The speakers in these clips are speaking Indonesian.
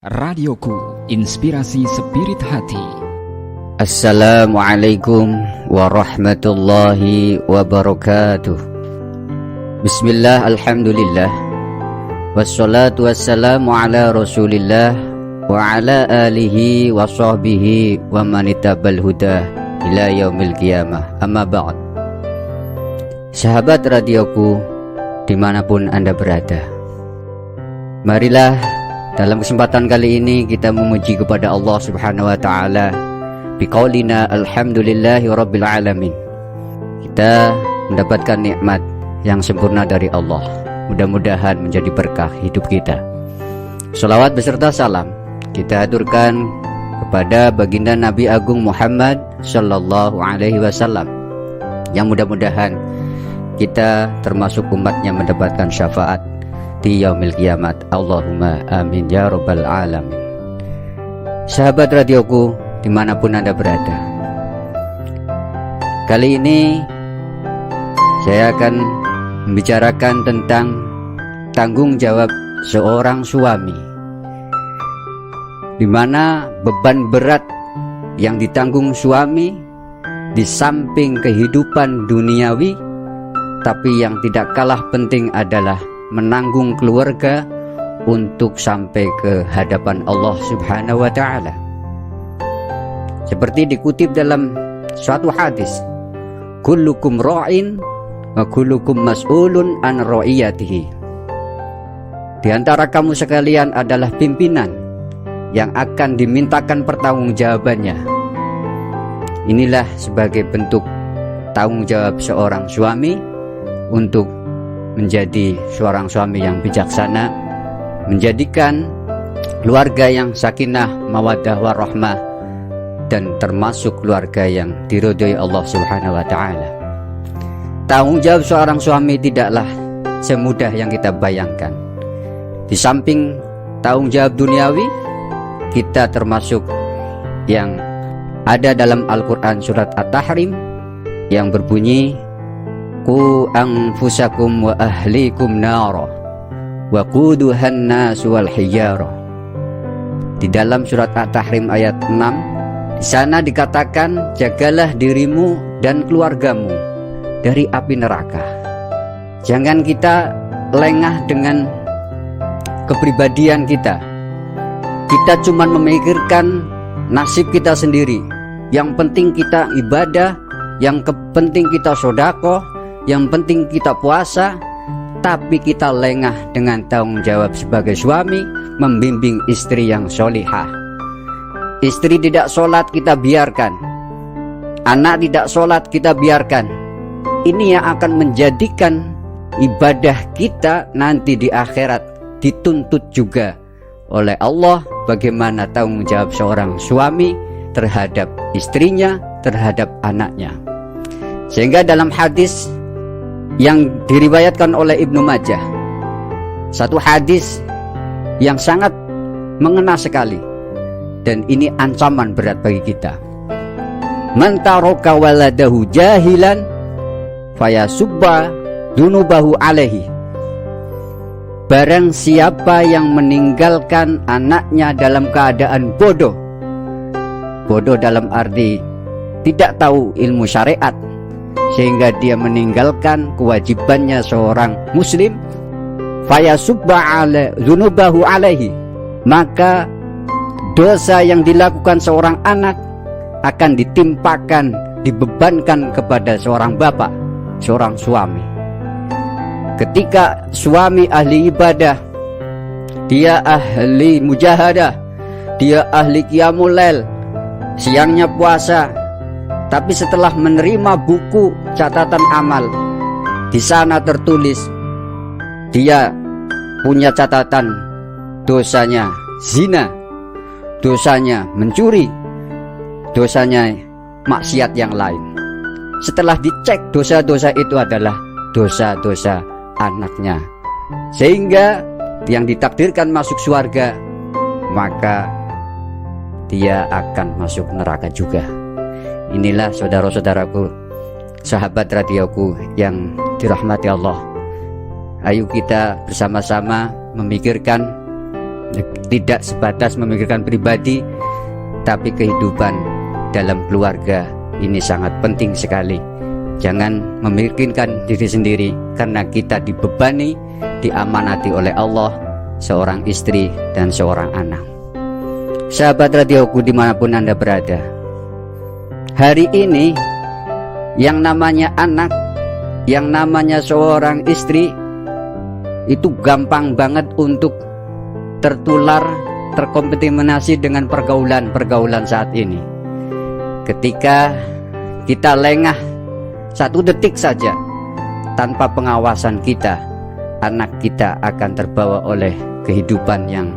Radioku, inspirasi spirit hati. Assalamualaikum warahmatullahi wabarakatuh. Bismillah, alhamdulillah, wassalatu wassalamu ala rasulillah wa ala alihi wa sahbihi wa manitabal huda ila yaumil qiyamah. Amma ba'd. Sahabat radioku dimanapun Anda berada, marilah dalam kesempatan kali ini kita memuji kepada Allah Subhanahu wa taala biqaulina alhamdulillahi rabbil alamin. Kita mendapatkan nikmat yang sempurna dari Allah. Mudah-mudahan menjadi berkah hidup kita. Shalawat beserta salam kita aturkan kepada baginda Nabi Agung Muhammad sallallahu alaihi wasallam, yang mudah-mudahan kita termasuk umatnya mendapatkan syafaat di yaumil kiamat. Allahumma amin ya rabbal alamin. Sahabat radioku dimanapun Anda berada, kali ini saya akan membicarakan tentang tanggung jawab seorang suami, di mana beban berat yang ditanggung suami di samping kehidupan duniawi, tapi yang tidak kalah penting adalah menanggung keluarga untuk sampai ke hadapan Allah Subhanahu wa taala. Seperti dikutip dalam suatu hadis, kullukum ra'in wa kullukum mas'ulun an ra'iyatihi. Di antara kamu sekalian adalah pimpinan yang akan dimintakan pertanggungjawabannya. Inilah sebagai bentuk tanggung jawab seorang suami untuk menjadi seorang suami yang bijaksana, menjadikan keluarga yang sakinah, mawaddah, warahmah, dan termasuk keluarga yang diridhoi Allah Subhanahu wa taala. Tanggung jawab seorang suami tidaklah semudah yang kita bayangkan. Di samping tanggung jawab duniawi, kita termasuk yang ada dalam Al-Quran surat At-Tahrim yang berbunyi, Qu anfusakum wa ahlikum nara wa quduhan nas wal hijara. Di dalam surat At-Tahrim ayat 6, di sana dikatakan, jagalah dirimu dan keluargamu dari api neraka. Jangan kita lengah dengan kepribadian kita. Kita cuma memikirkan nasib kita sendiri. Yang penting kita ibadah, yang penting kita sedekah, yang penting kita puasa, tapi kita lengah dengan tanggung jawab sebagai suami membimbing istri yang solihah. Istri tidak sholat kita biarkan, anak tidak sholat kita biarkan. Ini yang akan menjadikan ibadah kita nanti di akhirat dituntut juga oleh Allah, bagaimana tanggung jawab seorang suami terhadap istrinya, terhadap anaknya. Sehingga dalam hadis yang diriwayatkan oleh Ibnu Majah, satu hadis yang sangat mengena sekali, dan ini ancaman berat bagi kita. Man taraka waladahu jahilan fayasubba dunubahu alaihi. Barang siapa yang meninggalkan anaknya dalam keadaan bodoh, bodoh dalam arti tidak tahu ilmu syariat, sehingga dia meninggalkan kewajibannya seorang muslim, fayasubba ala dzunubahu alaihi, maka dosa yang dilakukan seorang anak akan ditimpakan, dibebankan kepada seorang bapak, seorang suami. Ketika suami ahli ibadah, dia ahli mujahadah, dia ahli qiyamul lail, siangnya puasa, tapi setelah menerima buku catatan amal, di sana tertulis dia punya catatan dosanya zina, dosanya mencuri, dosanya maksiat yang lain. Setelah dicek, dosa-dosa itu adalah dosa-dosa anaknya, sehingga yang ditakdirkan masuk surga, maka dia akan masuk neraka juga. Inilah saudara-saudaraku, sahabat radioku yang dirahmati Allah. Ayo kita bersama-sama memikirkan Tidak sebatas memikirkan pribadi, tapi kehidupan dalam keluarga ini sangat penting sekali. Jangan memikirkan diri sendiri, karena kita dibebani, diamanati oleh Allah, seorang istri dan seorang anak. Sahabat radioku dimanapun Anda berada, hari ini yang namanya anak, yang namanya seorang istri, itu gampang banget untuk tertular, terkontaminasi dengan pergaulan saat ini. Ketika kita lengah 1 detik saja tanpa pengawasan kita, anak kita akan terbawa oleh kehidupan yang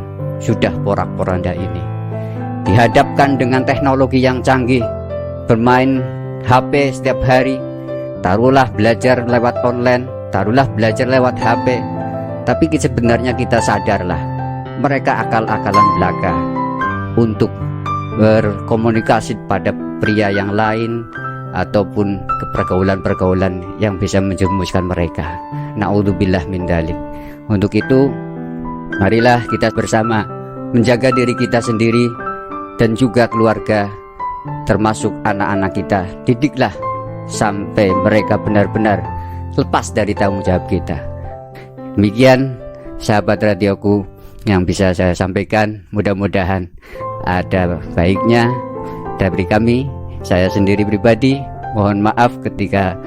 sudah porak-poranda ini. Dihadapkan dengan teknologi yang canggih, bermain HP setiap hari, taruhlah belajar lewat online, taruhlah belajar lewat HP, tapi sebenarnya kita sadarlah, mereka akal-akalan belaka untuk berkomunikasi pada pria yang lain, ataupun pergaulan-pergaulan yang bisa menjerumuskan mereka. Na'udzubillah min dzalik. Untuk itu, marilah kita bersama menjaga diri kita sendiri dan juga keluarga, termasuk anak-anak kita. Didiklah sampai mereka benar-benar lepas dari tanggung jawab kita. Demikian sahabat radioku yang bisa saya sampaikan. Mudah-mudahan ada baiknya dari kami. Saya sendiri pribadi mohon maaf ketika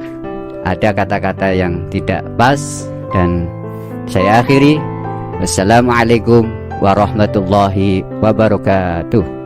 ada kata-kata yang tidak pas, dan saya akhiri. Wassalamualaikum warahmatullahi wabarakatuh.